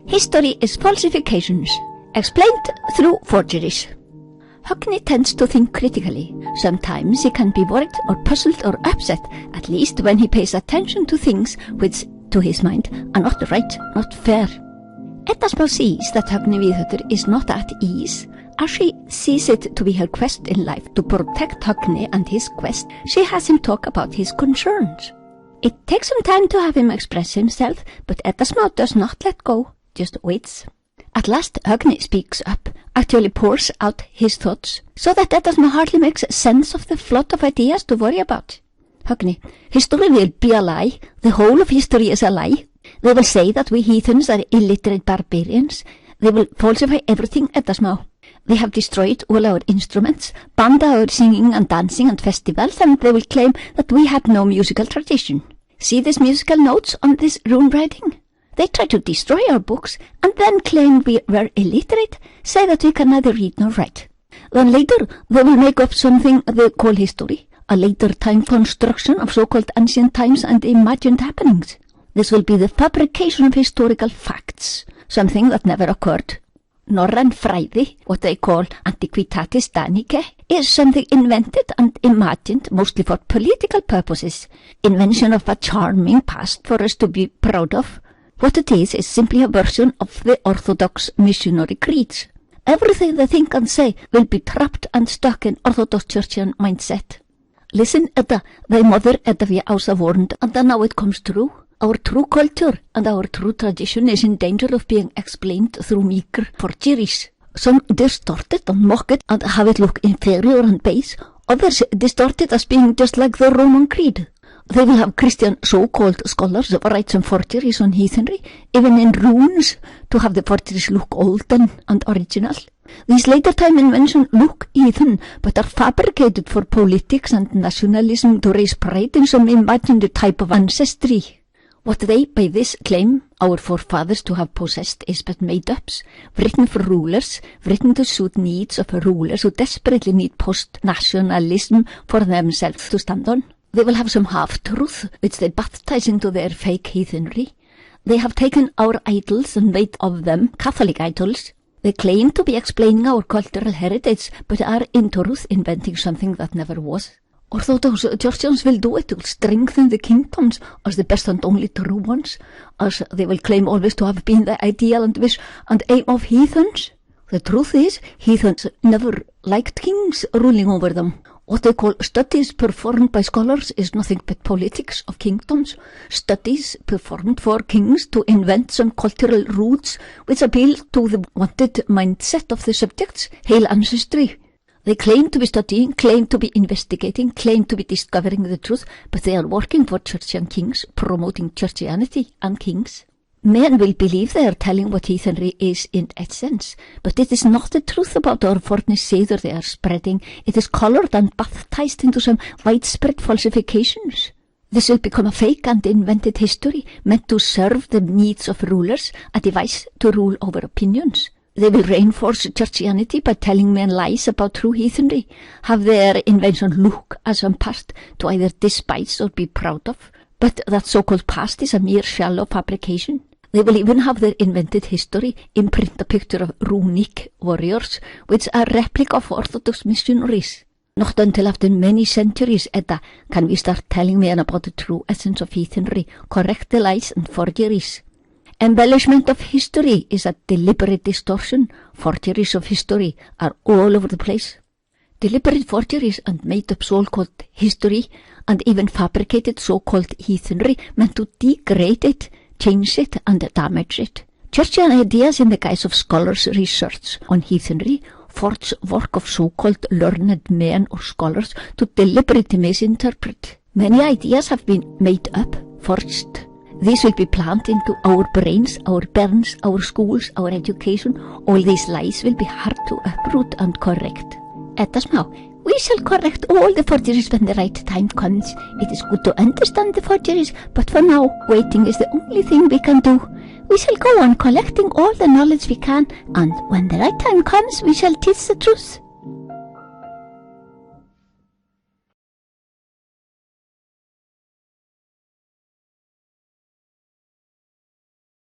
History is falsifications, explained through forgeries. Högni tends to think critically. Sometimes he can be worried or puzzled or upset, at least when he pays attention to things which, to his mind, are not right, not fair. Edda sees that Högni Víðhöttur is not at ease. As she sees it to be her quest in life to protect Högni and his quest, she has him talk about his concerns. It takes some time to have him express himself, but Edda does not let go, just waits. At last Högni speaks up, actually pours out his thoughts, so that Edda hardly makes sense of the flood of ideas to worry about. Högni, history will be a lie. The whole of history is a lie. They will say that we heathens are illiterate barbarians. They will falsify everything, Edda. They have destroyed all our instruments, banned our singing and dancing and festivals, and they will claim that we have no musical tradition. See these musical notes on this rune writing? They try to destroy our books, and then claim we were illiterate, say that we can neither read nor write. Then later they will make up something they call history, a later time construction of so-called ancient times and imagined happenings. This will be the fabrication of historical facts, something that never occurred. Norrøn fræði, what they call Antiquitatis Danicae, is something invented and imagined mostly for political purposes, invention of a charming past for us to be proud of. What it is simply a version of the Orthodox missionary creeds. Everything they think and say will be trapped and stuck in Orthodox Churchian mindset. Listen, Edda, thy mother Edda Ása warned, and now it comes true. Our true culture and our true tradition is in danger of being explained through meager forgeries. Some distort it and mock it and have it look inferior and base. Others distort it as being just like the Roman Creed. They will have Christian so-called scholars write some forgeries on Heathenry, even in runes, to have the forgeries look olden and original. These later time inventions look heathen, but are fabricated for politics and nationalism to raise pride in some imagined type of ancestry. What they by this claim our forefathers to have possessed is but made-ups, written for rulers, written to suit needs of rulers who desperately need post-nationalism for themselves to stand on. They will have some half-truth, which they baptize into their fake heathenry. They have taken our idols and made of them Catholic idols. They claim to be explaining our cultural heritage, but are in truth inventing something that never was. Orthodox Churchians will do it to strengthen the kingdoms as the best and only true ones, as they will claim always to have been the ideal and wish and aim of heathens. The truth is, heathens never liked kings ruling over them. What they call studies performed by scholars is nothing but politics of kingdoms, studies performed for kings to invent some cultural roots which appeal to the wanted mindset of the subjects, hail ancestry. They claim to be studying, claim to be investigating, claim to be discovering the truth, but they are working for churchian kings, promoting churchianity and kings. Men will believe they are telling what heathenry is in essence, but it is not the truth about our forni siður they are spreading. It is colored and baptized into some widespread falsifications. This will become a fake and invented history, meant to serve the needs of rulers, a device to rule over opinions. They will reinforce churchianity by telling men lies about true heathenry, have their invention look as some past to either despise or be proud of, but that so-called past is a mere shallow fabrication. They will even have their invented history imprint a picture of runic warriors, which are replica of Orthodox missionaries. Not until after many centuries, Edda, can we start telling men about the true essence of heathenry, correct the lies and forgeries. Embellishment of history is a deliberate distortion. Forgeries of history are all over the place. Deliberate forgeries and made-up so-called history and even fabricated so-called heathenry meant to degrade it, change it and damage it. Churchian ideas in the guise of scholars' research on heathenry forge work of so-called learned men or scholars to deliberately misinterpret. Many ideas have been made up, forged. These will be planted into our brains, our parents, our schools, our education. All these lies will be hard to uproot and correct. Edda, we shall correct all the forgeries when the right time comes. It is good to understand the forgeries, but for now, waiting is the only thing we can do. We shall go on collecting all the knowledge we can, and when the right time comes, we shall teach the truth.